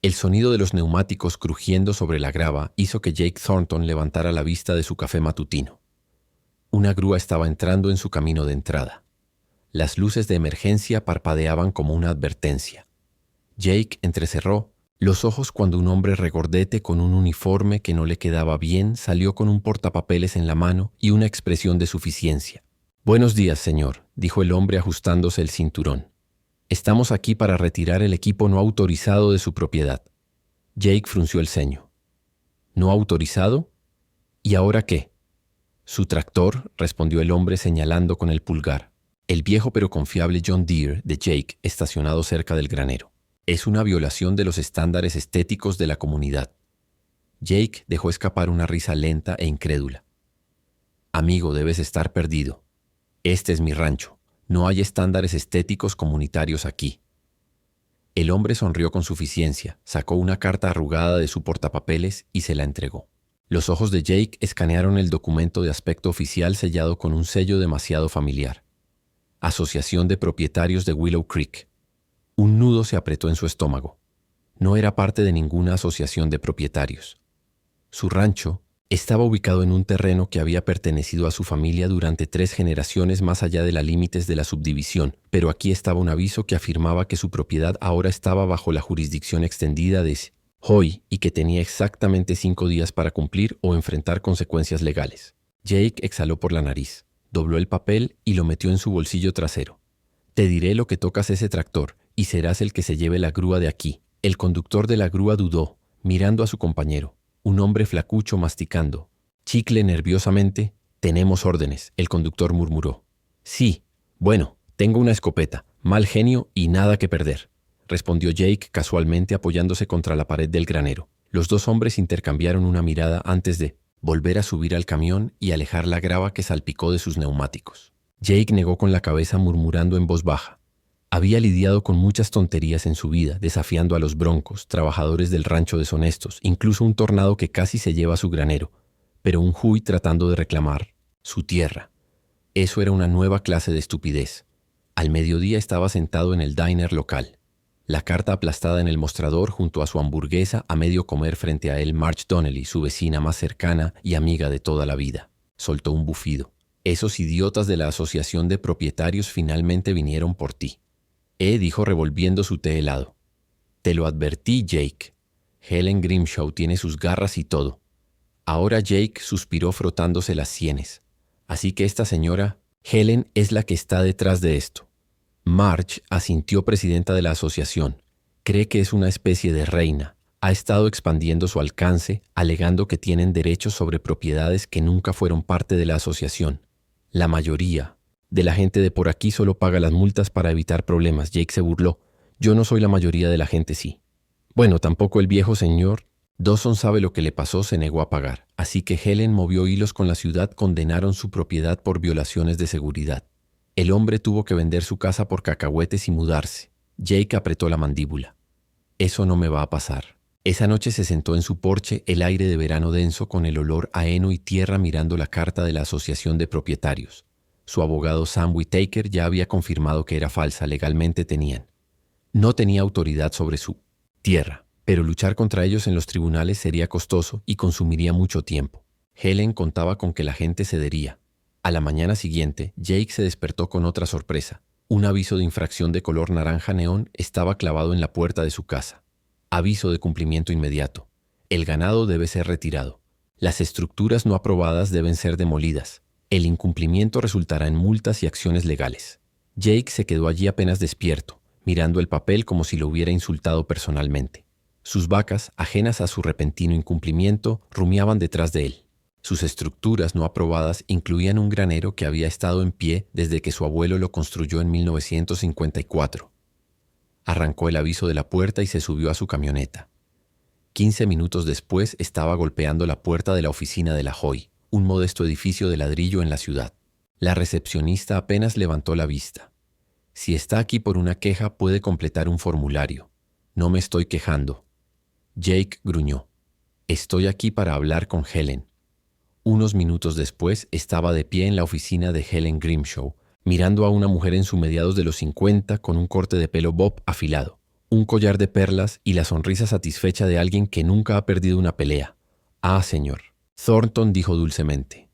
El sonido de los neumáticos crujiendo sobre la grava hizo que Jake Thornton levantara la vista de su café matutino. Una grúa estaba entrando en su camino de entrada. Las luces de emergencia parpadeaban como una advertencia. Jake entrecerró los ojos cuando un hombre regordete con un uniforme que no le quedaba bien salió con un portapapeles en la mano y una expresión de suficiencia. «Buenos días, señor», dijo el hombre ajustándose el cinturón. «Estamos aquí para retirar el equipo no autorizado de su propiedad». Jake frunció el ceño. «¿No autorizado? ¿Y ahora qué?» «Su tractor», respondió el hombre señalando con el pulgar. El viejo pero confiable John Deere de Jake estacionado cerca del granero. «Es una violación de los estándares estéticos de la comunidad». Jake dejó escapar una risa lenta e incrédula. «Amigo, debes estar perdido. Este es mi rancho. No hay estándares estéticos comunitarios aquí». El hombre sonrió con suficiencia, sacó una carta arrugada de su portapapeles y se la entregó. Los ojos de Jake escanearon el documento de aspecto oficial sellado con un sello demasiado familiar. Asociación de Propietarios de Willow Creek. Un nudo se apretó en su estómago. No era parte de ninguna asociación de propietarios. Su rancho estaba ubicado en un terreno que había pertenecido a su familia durante 3 generaciones más allá de los límites de la subdivisión, pero aquí estaba un aviso que afirmaba que su propiedad ahora estaba bajo la jurisdicción extendida de Hoy y que tenía exactamente 5 días para cumplir o enfrentar consecuencias legales. Jake exhaló por la nariz, dobló el papel y lo metió en su bolsillo trasero. «Te diré lo que tocas ese tractor y serás el que se lleve la grúa de aquí». El conductor de la grúa dudó, mirando a su compañero, un hombre flacucho masticando chicle nerviosamente. «Tenemos órdenes», el conductor murmuró. «Sí, bueno, tengo una escopeta, mal genio y nada que perder», respondió Jake casualmente apoyándose contra la pared del granero. Los dos hombres intercambiaron una mirada antes de volver a subir al camión y alejar la grava que salpicó de sus neumáticos. Jake negó con la cabeza murmurando en voz baja. Había lidiado con muchas tonterías en su vida, desafiando a los broncos, trabajadores del rancho deshonestos, incluso un tornado que casi se lleva su granero, pero un Huey tratando de reclamar su tierra. Eso era una nueva clase de estupidez. Al mediodía estaba sentado en el diner local, la carta aplastada en el mostrador junto a su hamburguesa a medio comer frente a él Marge Donnelly, su vecina más cercana y amiga de toda la vida. Soltó un bufido. «Esos idiotas de la asociación de propietarios finalmente vinieron por ti», dijo revolviendo su té helado. «Te lo advertí, Jake. Helen Grimshaw tiene sus garras y todo». Ahora Jake suspiró frotándose las sienes. «Así que esta señora, Helen, es la que está detrás de esto». Marge asintió, presidenta de la asociación. Cree que es una especie de reina. Ha estado expandiendo su alcance, alegando que tienen derechos sobre propiedades que nunca fueron parte de la asociación. La mayoría de la gente de por aquí solo paga las multas para evitar problemas. Jake se burló. «Yo no soy la mayoría de la gente, sí». «Bueno, tampoco el viejo señor». Dawson sabe lo que le pasó, se negó a pagar. Así que Helen movió hilos con la ciudad, condenaron su propiedad por violaciones de seguridad. El hombre tuvo que vender su casa por cacahuetes y mudarse. Jake apretó la mandíbula. «Eso no me va a pasar». Esa noche se sentó en su porche, el aire de verano denso con el olor a heno y tierra, mirando la carta de la Asociación de Propietarios. Su abogado Sam Whittaker ya había confirmado que era falsa, legalmente no tenía autoridad sobre su tierra, pero luchar contra ellos en los tribunales sería costoso y consumiría mucho tiempo. Helen contaba con que la gente cedería. A la mañana siguiente, Jake se despertó con otra sorpresa. Un aviso de infracción de color naranja neón estaba clavado en la puerta de su casa. Aviso de cumplimiento inmediato. El ganado debe ser retirado. Las estructuras no aprobadas deben ser demolidas. El incumplimiento resultará en multas y acciones legales. Jake se quedó allí apenas despierto, mirando el papel como si lo hubiera insultado personalmente. Sus vacas, ajenas a su repentino incumplimiento, rumiaban detrás de él. Sus estructuras no aprobadas incluían un granero que había estado en pie desde que su abuelo lo construyó en 1954. Arrancó el aviso de la puerta y se subió a su camioneta. 15 minutos después estaba golpeando la puerta de la oficina de la Hoy, un modesto edificio de ladrillo en la ciudad. La recepcionista apenas levantó la vista. «Si está aquí por una queja, puede completar un formulario». «No me estoy quejando». Jake gruñó. «Estoy aquí para hablar con Helen». Unos minutos después estaba de pie en la oficina de Helen Grimshaw, mirando a una mujer en su mediados de los 50 con un corte de pelo bob afilado, un collar de perlas y la sonrisa satisfecha de alguien que nunca ha perdido una pelea. «Ah, señor», Thornton dijo dulcemente.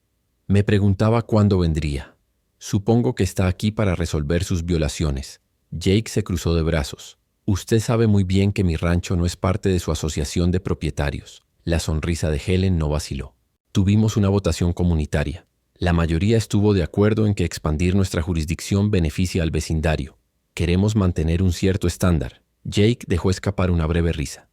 «Me preguntaba cuándo vendría. Supongo que está aquí para resolver sus violaciones». Jake se cruzó de brazos. «Usted sabe muy bien que mi rancho no es parte de su asociación de propietarios». La sonrisa de Helen no vaciló. «Tuvimos una votación comunitaria. La mayoría estuvo de acuerdo en que expandir nuestra jurisdicción beneficia al vecindario. Queremos mantener un cierto estándar». Jake dejó escapar una breve risa.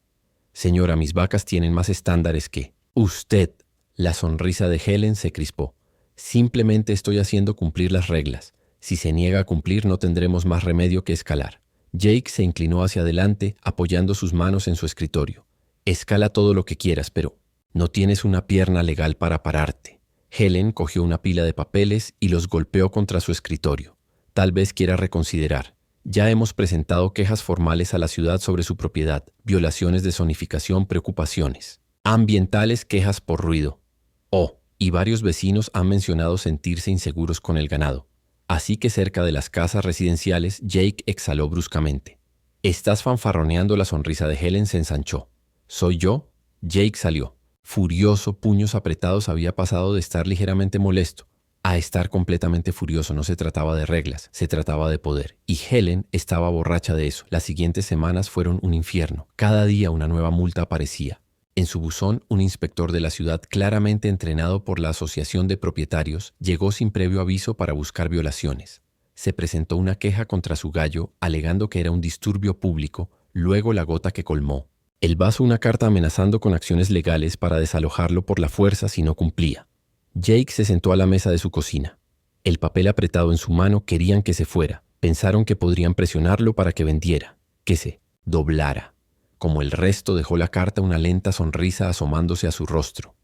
«Señora, mis vacas tienen más estándares que usted». La sonrisa de Helen se crispó. «Simplemente estoy haciendo cumplir las reglas. Si se niega a cumplir, no tendremos más remedio que escalar». Jake se inclinó hacia adelante, apoyando sus manos en su escritorio. «Escala todo lo que quieras, pero no tienes una pierna legal para pararte». Helen cogió una pila de papeles y los golpeó contra su escritorio. «Tal vez quiera reconsiderar. Ya hemos presentado quejas formales a la ciudad sobre su propiedad, violaciones de zonificación, preocupaciones ambientales, quejas por ruido. Oh, y varios vecinos han mencionado sentirse inseguros con el ganado. Así que cerca de las casas residenciales, Jake exhaló bruscamente. «Estás fanfarroneando». La sonrisa de Helen se ensanchó. «¿Soy yo?» Jake salió. Furioso, puños apretados, había pasado de estar ligeramente molesto a estar completamente furioso. No se trataba de reglas, se trataba de poder. Y Helen estaba borracha de eso. Las siguientes semanas fueron un infierno. Cada día una nueva multa aparecía. En su buzón, un inspector de la ciudad, claramente entrenado por la Asociación de Propietarios, llegó sin previo aviso para buscar violaciones. Se presentó una queja contra su gallo, alegando que era un disturbio público, luego la gota que colmó. El vaso, una carta amenazando con acciones legales para desalojarlo por la fuerza si no cumplía. Jake se sentó a la mesa de su cocina. El papel apretado en su mano querían que se fuera. Pensaron que podrían presionarlo para que vendiera, que se doblara. Como el resto, dejó la carta, una lenta sonrisa asomándose a su rostro.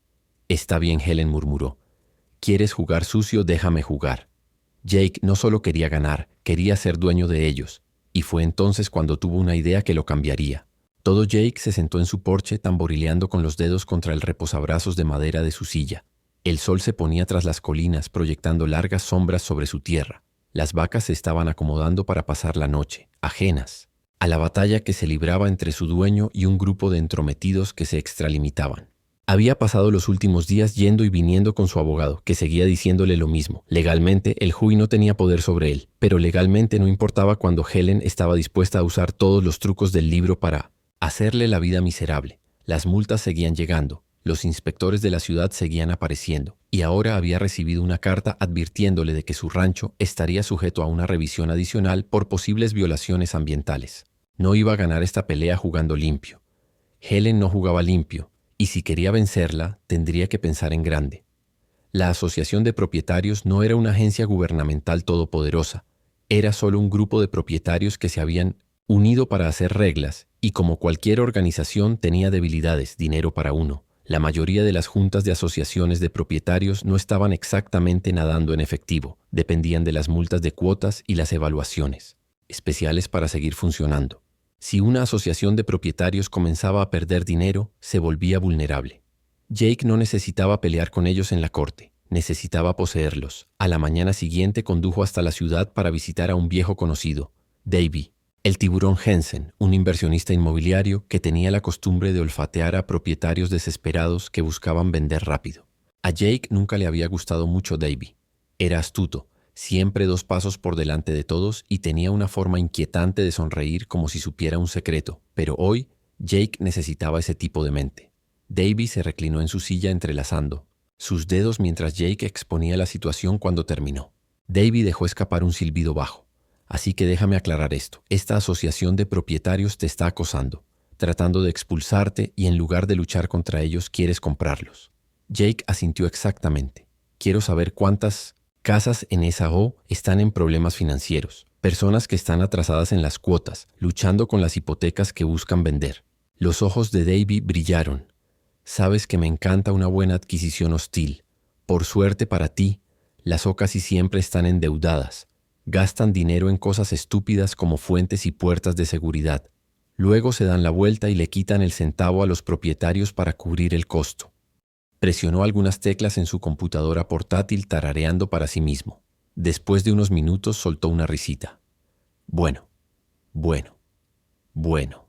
«Está bien», Helen murmuró. «¿Quieres jugar sucio? Déjame jugar». Jake no solo quería ganar, quería ser dueño de ellos. Y fue entonces cuando tuvo una idea que lo cambiaría. Todo Jake se sentó en su porche, tamborileando con los dedos contra el reposabrazos de madera de su silla. El sol se ponía tras las colinas, proyectando largas sombras sobre su tierra. Las vacas se estaban acomodando para pasar la noche, ajenas a la batalla que se libraba entre su dueño y un grupo de entrometidos que se extralimitaban. Había pasado los últimos días yendo y viniendo con su abogado, que seguía diciéndole lo mismo. Legalmente, el juez no tenía poder sobre él, pero legalmente no importaba cuando Helen estaba dispuesta a usar todos los trucos del libro para hacerle la vida miserable. Las multas seguían llegando, los inspectores de la ciudad seguían apareciendo, y ahora había recibido una carta advirtiéndole de que su rancho estaría sujeto a una revisión adicional por posibles violaciones ambientales. No iba a ganar esta pelea jugando limpio. Helen no jugaba limpio, y si quería vencerla, tendría que pensar en grande. La Asociación de Propietarios no era una agencia gubernamental todopoderosa, era solo un grupo de propietarios que se habían unido para hacer reglas, y como cualquier organización tenía debilidades, dinero para uno. La mayoría de las juntas de asociaciones de propietarios no estaban exactamente nadando en efectivo, dependían de las multas de cuotas y las evaluaciones especiales para seguir funcionando. Si una asociación de propietarios comenzaba a perder dinero, se volvía vulnerable. Jake no necesitaba pelear con ellos en la corte, necesitaba poseerlos. A la mañana siguiente condujo hasta la ciudad para visitar a un viejo conocido, Davy, el tiburón Hensen, un inversionista inmobiliario que tenía la costumbre de olfatear a propietarios desesperados que buscaban vender rápido. A Jake nunca le había gustado mucho Davy. Era astuto, siempre 2 pasos por delante de todos, y tenía una forma inquietante de sonreír como si supiera un secreto, pero hoy Jake necesitaba ese tipo de mente. Davy se reclinó en su silla entrelazando sus dedos mientras Jake exponía la situación. Cuando terminó, Davy dejó escapar un silbido bajo. «Así que déjame aclarar esto. Esta asociación de propietarios te está acosando, tratando de expulsarte, y en lugar de luchar contra ellos, quieres comprarlos». Jake asintió exactamente. «Quiero saber cuántas casas en esa O están en problemas financieros, personas que están atrasadas en las cuotas, luchando con las hipotecas que buscan vender». Los ojos de Davy brillaron. «Sabes que me encanta una buena adquisición hostil. Por suerte para ti, las O casi siempre están endeudadas. Gastan dinero en cosas estúpidas como fuentes y puertas de seguridad. Luego se dan la vuelta y le quitan el centavo a los propietarios para cubrir el costo». Presionó algunas teclas en su computadora portátil, tarareando para sí mismo. Después de unos minutos soltó una risita. Bueno. Bueno,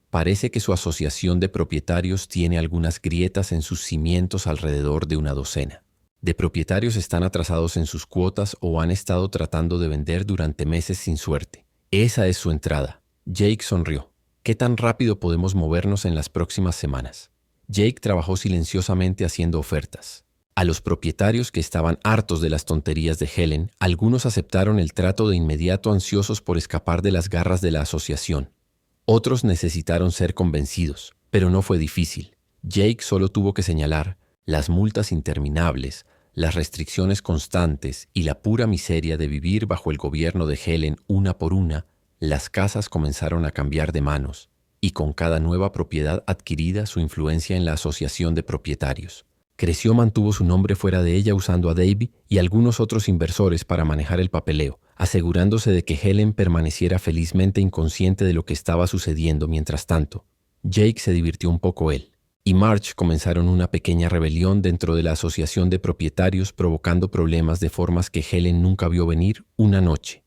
parece que su asociación de propietarios tiene algunas grietas en sus cimientos alrededor de una docena. De propietarios están atrasados en sus cuotas o han estado tratando de vender durante meses sin suerte. Esa es su entrada. Jake sonrió. ¿Qué tan rápido podemos movernos en las próximas semanas? Jake trabajó silenciosamente haciendo ofertas. A los propietarios que estaban hartos de las tonterías de Helen, algunos aceptaron el trato de inmediato ansiosos por escapar de las garras de la asociación. Otros necesitaron ser convencidos, pero no fue difícil. Jake solo tuvo que señalar las multas interminables, las restricciones constantes y la pura miseria de vivir bajo el gobierno de Helen una por una. Las casas comenzaron a cambiar de manos, y con cada nueva propiedad adquirida su influencia en la asociación de propietarios. Creció, mantuvo su nombre fuera de ella usando a Davey y algunos otros inversores para manejar el papeleo, asegurándose de que Helen permaneciera felizmente inconsciente de lo que estaba sucediendo. Mientras tanto, Jake se divirtió un poco él y Marge comenzaron una pequeña rebelión dentro de la asociación de propietarios, provocando problemas de formas que Helen nunca vio venir. Una noche,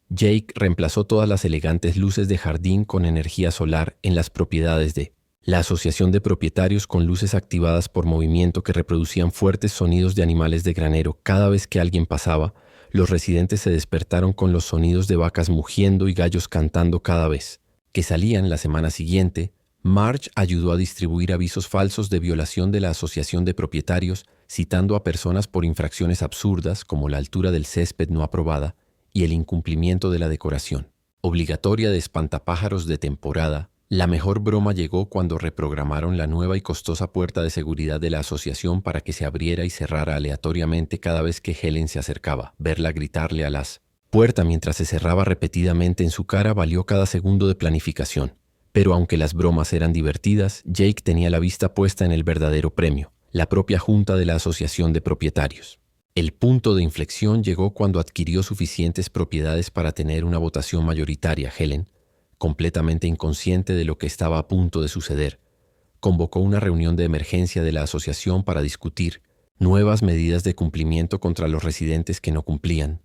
Jake reemplazó todas las elegantes luces de jardín con energía solar en las propiedades de la asociación de propietarios, con luces activadas por movimiento que reproducían fuertes sonidos de animales de granero. Cada vez que alguien pasaba, los residentes se despertaron con los sonidos de vacas mugiendo y gallos cantando. Cada vez que salían la semana siguiente, Marge ayudó a distribuir avisos falsos de violación de la asociación de propietarios, citando a personas por infracciones absurdas como la altura del césped no aprobada y el incumplimiento de la decoración obligatoria de espantapájaros de temporada. La mejor broma llegó cuando reprogramaron la nueva y costosa puerta de seguridad de la asociación para que se abriera y cerrara aleatoriamente cada vez que Helen se acercaba. Verla gritarle a las puertas mientras se cerraba repetidamente en su cara valió cada segundo de planificación. Pero aunque las bromas eran divertidas, Jake tenía la vista puesta en el verdadero premio, la propia junta de la asociación de propietarios. El punto de inflexión llegó cuando adquirió suficientes propiedades para tener una votación mayoritaria. Helen, completamente inconsciente de lo que estaba a punto de suceder, convocó una reunión de emergencia de la asociación para discutir nuevas medidas de cumplimiento contra los residentes que no cumplían.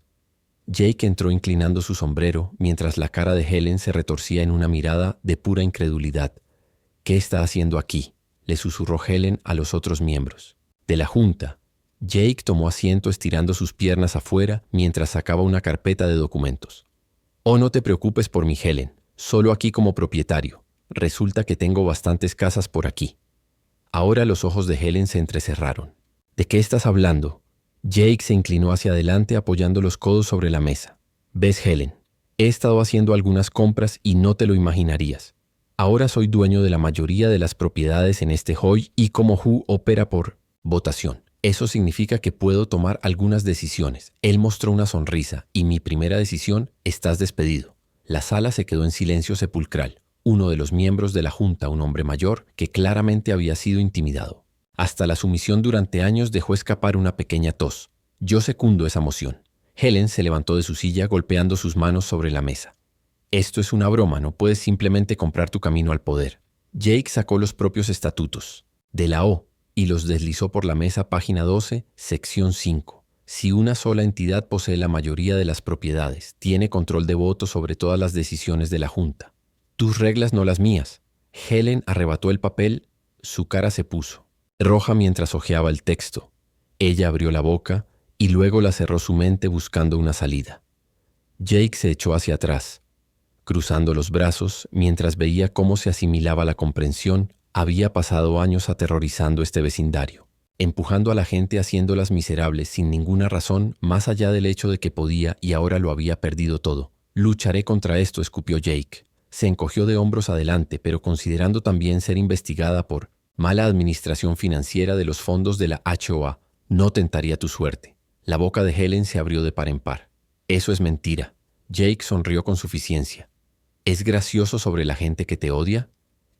Jake entró inclinando su sombrero mientras la cara de Helen se retorcía en una mirada de pura incredulidad. «¿Qué está haciendo aquí?», le susurró Helen a los otros miembros de la junta. Jake tomó asiento estirando sus piernas afuera mientras sacaba una carpeta de documentos. «Oh, no te preocupes por mí, Helen. Solo aquí como propietario. Resulta que tengo bastantes casas por aquí». Ahora los ojos de Helen se entrecerraron. «¿De qué estás hablando?». Jake se inclinó hacia adelante apoyando los codos sobre la mesa. «Ves, Helen, he estado haciendo algunas compras y no te lo imaginarías. Ahora soy dueño de la mayoría de las propiedades en este Hoy y como Who opera por votación. Eso significa que puedo tomar algunas decisiones». Él mostró una sonrisa. «Y mi primera decisión, estás despedido». La sala se quedó en silencio sepulcral. Uno de los miembros de la junta, un hombre mayor, que claramente había sido intimidado hasta la sumisión durante años, dejó escapar una pequeña tos. «Yo secundo esa moción». Helen se levantó de su silla golpeando sus manos sobre la mesa. «Esto es una broma, no puedes simplemente comprar tu camino al poder». Jake sacó los propios estatutos de la O y los deslizó por la mesa. Página 12, sección 5. Si una sola entidad posee la mayoría de las propiedades, tiene control de voto sobre todas las decisiones de la junta. Tus reglas, no las mías. Helen arrebató el papel. Su cara se puso roja mientras hojeaba el texto. Ella abrió la boca y luego la cerró su mente buscando una salida. Jake se echó hacia atrás, cruzando los brazos mientras veía cómo se asimilaba la comprensión. Había pasado años aterrorizando este vecindario, empujando a la gente, haciéndolas miserables sin ninguna razón más allá del hecho de que podía, y ahora lo había perdido todo. «Lucharé contra esto», escupió Jake. Se encogió de hombros adelante, pero considerando también ser investigada por mala administración financiera de los fondos de la HOA, no tentaría tu suerte. La boca de Helen se abrió de par en par. «Eso es mentira». Jake sonrió con suficiencia. «¿Es gracioso sobre la gente que te odia?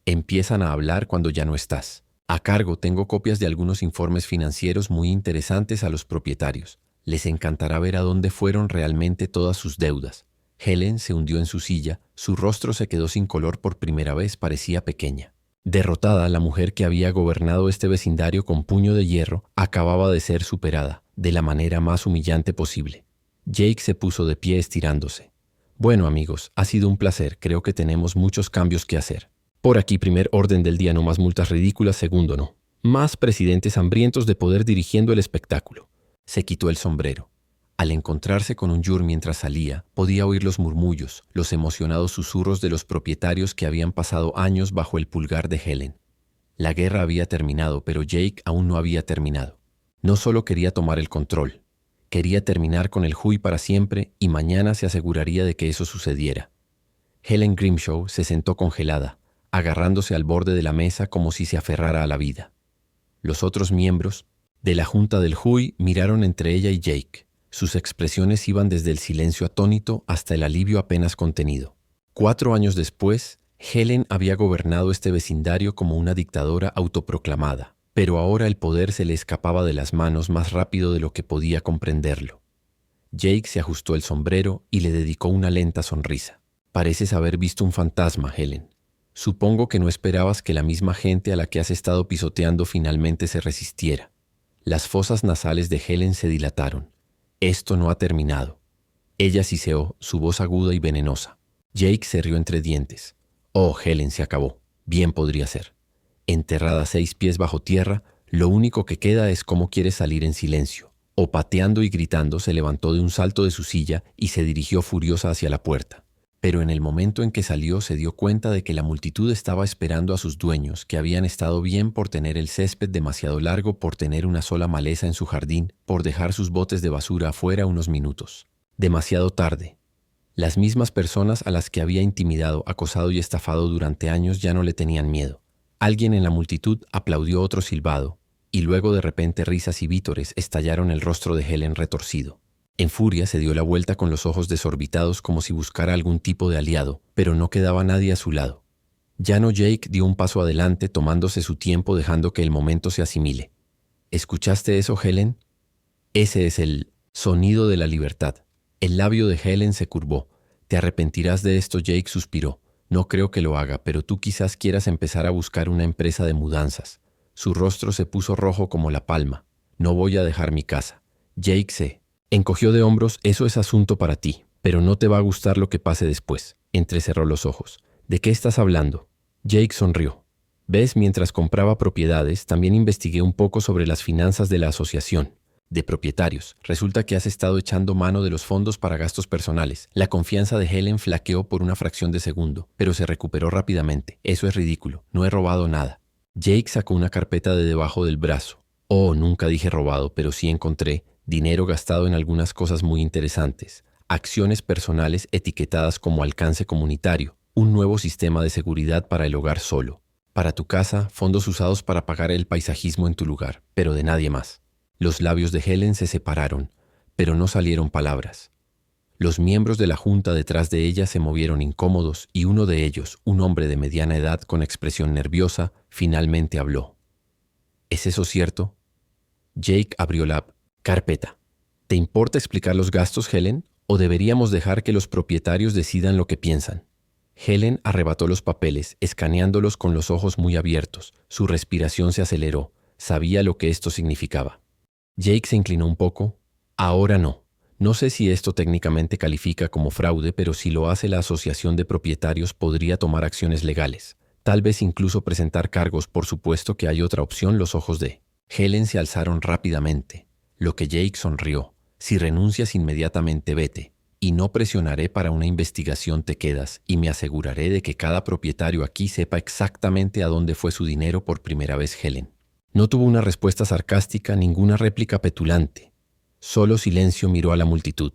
Empiezan a hablar cuando ya no estás. A cargo, tengo copias de algunos informes financieros muy interesantes a los propietarios. Les encantará ver a dónde fueron realmente todas sus deudas». Helen se hundió en su silla, su rostro se quedó sin color por primera vez, parecía pequeña. Derrotada, la mujer que había gobernado este vecindario con puño de hierro acababa de ser superada, de la manera más humillante posible. Jake se puso de pie estirándose. Bueno, amigos, ha sido un placer. Creo que tenemos muchos cambios que hacer. Por aquí, primer orden del día, no más multas ridículas. Segundo, no. Más presidentes hambrientos de poder dirigiendo el espectáculo. Se quitó el sombrero. Al encontrarse con un Jur mientras salía, podía oír los murmullos, los emocionados susurros de los propietarios que habían pasado años bajo el pulgar de Helen. La guerra había terminado, pero Jake aún no había terminado. No solo quería tomar el control, quería terminar con el Hui para siempre y mañana se aseguraría de que eso sucediera. Helen Grimshaw se sentó congelada, agarrándose al borde de la mesa como si se aferrara a la vida. Los otros miembros de la junta del Hui miraron entre ella y Jake. Sus expresiones iban desde el silencio atónito hasta el alivio apenas contenido. 4 años después, Helen había gobernado este vecindario como una dictadora autoproclamada, pero ahora el poder se le escapaba de las manos más rápido de lo que podía comprenderlo. Jake se ajustó el sombrero y le dedicó una lenta sonrisa. Pareces haber visto un fantasma, Helen. Supongo que no esperabas que la misma gente a la que has estado pisoteando finalmente se resistiera. Las fosas nasales de Helen se dilataron. Esto no ha terminado. Ella siseó, su voz aguda y venenosa. Jake se rió entre dientes. Oh, Helen, se acabó. Bien podría ser. Enterrada 6 pies bajo tierra, lo único que queda es cómo quieres salir en silencio. O pateando y gritando se levantó de un salto de su silla y se dirigió furiosa hacia la puerta. Pero en el momento en que salió se dio cuenta de que la multitud estaba esperando a sus dueños, que habían estado bien por tener el césped demasiado largo, por tener una sola maleza en su jardín, por dejar sus botes de basura afuera unos minutos. Demasiado tarde. Las mismas personas a las que había intimidado, acosado y estafado durante años ya no le tenían miedo. Alguien en la multitud aplaudió otro silbado, y luego de repente risas y vítores estallaron el rostro de Helen retorcido. En furia se dio la vuelta con los ojos desorbitados como si buscara algún tipo de aliado, pero no quedaba nadie a su lado. Ya no. Jake dio un paso adelante tomándose su tiempo dejando que el momento se asimile. ¿Escuchaste eso, Helen? Ese es el sonido de la libertad. El labio de Helen se curvó. «Te arrepentirás de esto», Jake suspiró. «No creo que lo haga, pero tú quizás quieras empezar a buscar una empresa de mudanzas». Su rostro se puso rojo como la palma. «No voy a dejar mi casa». Jake se encogió de hombros. «Eso es asunto para ti, pero no te va a gustar lo que pase después». Entrecerró los ojos. «¿De qué estás hablando?» Jake sonrió. «Ves, mientras compraba propiedades, también investigué un poco sobre las finanzas de la asociación de propietarios. Resulta que has estado echando mano de los fondos para gastos personales». La confianza de Helen flaqueó por una fracción de segundo, pero se recuperó rápidamente. «Eso es ridículo. No he robado nada». Jake sacó una carpeta de debajo del brazo. «Oh, nunca dije robado, pero sí encontré dinero gastado en algunas cosas muy interesantes. Acciones personales etiquetadas como alcance comunitario, un nuevo sistema de seguridad para el hogar solo, para tu casa, fondos usados para pagar el paisajismo en tu lugar, pero de nadie más». Los labios de Helen se separaron, pero no salieron palabras. Los miembros de la junta detrás de ella se movieron incómodos y uno de ellos, un hombre de mediana edad con expresión nerviosa, finalmente habló. ¿Es eso cierto? Jake abrió la carpeta. ¿Te importa explicar los gastos, Helen? ¿O deberíamos dejar que los propietarios decidan lo que piensan? Helen arrebató los papeles, escaneándolos con los ojos muy abiertos. Su respiración se aceleró. Sabía lo que esto significaba. Jake se inclinó un poco. Ahora no. No sé si esto técnicamente califica como fraude, pero si lo hace la asociación de propietarios podría tomar acciones legales. Tal vez incluso presentar cargos. Por supuesto que hay otra opción. Los ojos de Helen se alzaron rápidamente. Lo que Jake sonrió. Si renuncias inmediatamente, vete. Y no presionaré para una investigación, te quedas. Y me aseguraré de que cada propietario aquí sepa exactamente a dónde fue su dinero por primera vez, Helen. No tuvo una respuesta sarcástica, ninguna réplica petulante. Solo silencio. Miró a la multitud.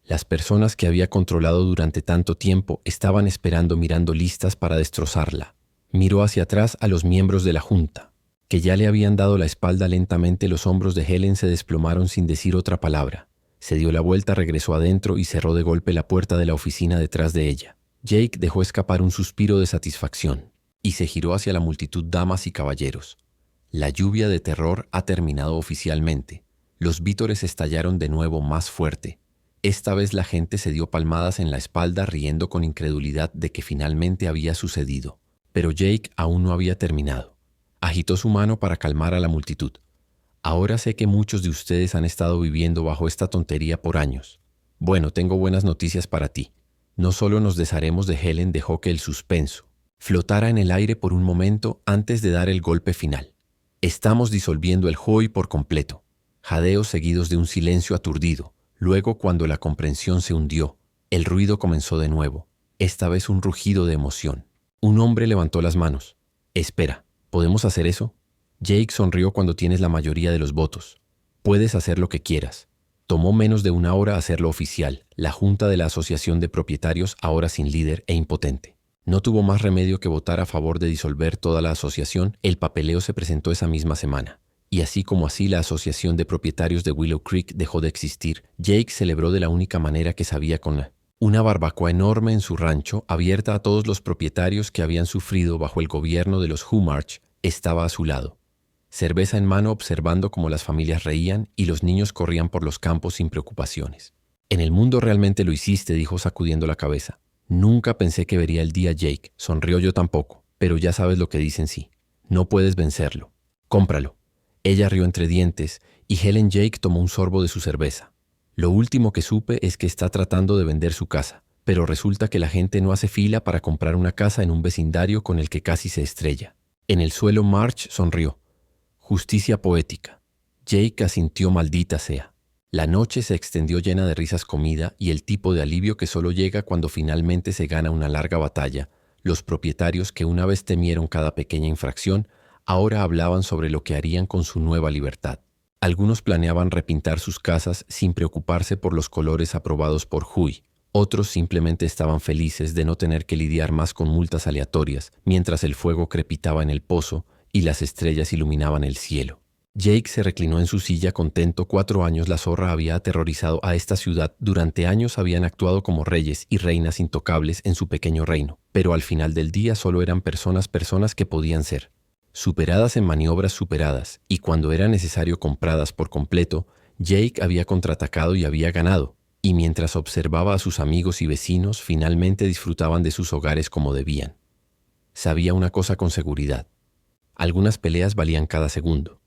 Las personas que había controlado durante tanto tiempo estaban esperando, mirando listas para destrozarla. Miró hacia atrás a los miembros de la junta, que ya le habían dado la espalda lentamente. Los hombros de Helen se desplomaron sin decir otra palabra. Se dio la vuelta, regresó adentro y cerró de golpe la puerta de la oficina detrás de ella. Jake dejó escapar un suspiro de satisfacción y se giró hacia la multitud. Damas y caballeros, la lluvia de terror ha terminado oficialmente. Los vítores estallaron de nuevo más fuerte. Esta vez la gente se dio palmadas en la espalda riendo con incredulidad de que finalmente había sucedido. Pero Jake aún no había terminado. Agitó su mano para calmar a la multitud. Ahora sé que muchos de ustedes han estado viviendo bajo esta tontería por años. Bueno, tengo buenas noticias para ti. No solo nos desharemos de Helen, dejó que el suspenso flotara en el aire por un momento antes de dar el golpe final. Estamos disolviendo el Hoy por completo. Jadeos seguidos de un silencio aturdido. Luego, cuando la comprensión se hundió, el ruido comenzó de nuevo, esta vez un rugido de emoción. Un hombre levantó las manos. Espera, ¿podemos hacer eso? Jake sonrió cuando tienes la mayoría de los votos. Puedes hacer lo que quieras. Tomó menos de una hora hacerlo oficial. La junta de la Asociación de Propietarios, ahora sin líder e impotente. No tuvo más remedio que votar a favor de disolver toda la asociación. El papeleo se presentó esa misma semana. Y así como así la Asociación de Propietarios de Willow Creek dejó de existir, Jake celebró de la única manera que sabía, con una barbacoa enorme en su rancho, abierta a todos los propietarios que habían sufrido bajo el gobierno de los Humarch. Estaba a su lado, cerveza en mano, observando cómo las familias reían y los niños corrían por los campos sin preocupaciones. En el mundo realmente lo hiciste, dijo sacudiendo la cabeza. Nunca pensé que vería el día, Jake. Sonrió. Yo tampoco, pero ya sabes lo que dicen, sí. No puedes vencerlo. Cómpralo. Ella rió entre dientes y Helen Jake tomó un sorbo de su cerveza. Lo último que supe es que está tratando de vender su casa, pero resulta que la gente no hace fila para comprar una casa en un vecindario con el que casi se estrella. En el suelo March sonrió. Justicia poética. Jake asintió. Maldita sea. La noche se extendió llena de risas, comida y el tipo de alivio que solo llega cuando finalmente se gana una larga batalla. Los propietarios, que una vez temieron cada pequeña infracción, ahora hablaban sobre lo que harían con su nueva libertad. Algunos planeaban repintar sus casas sin preocuparse por los colores aprobados por Huey. Otros simplemente estaban felices de no tener que lidiar más con multas aleatorias mientras el fuego crepitaba en el pozo y las estrellas iluminaban el cielo. Jake se reclinó en su silla contento. 4 años la zorra había aterrorizado a esta ciudad. Durante años habían actuado como reyes y reinas intocables en su pequeño reino, pero al final del día solo eran personas que podían ser superadas en maniobras superadas, y cuando era necesario compradas por completo. Jake había contraatacado y había ganado, y mientras observaba a sus amigos y vecinos, finalmente disfrutaban de sus hogares como debían. Sabía una cosa con seguridad: algunas peleas valían cada segundo.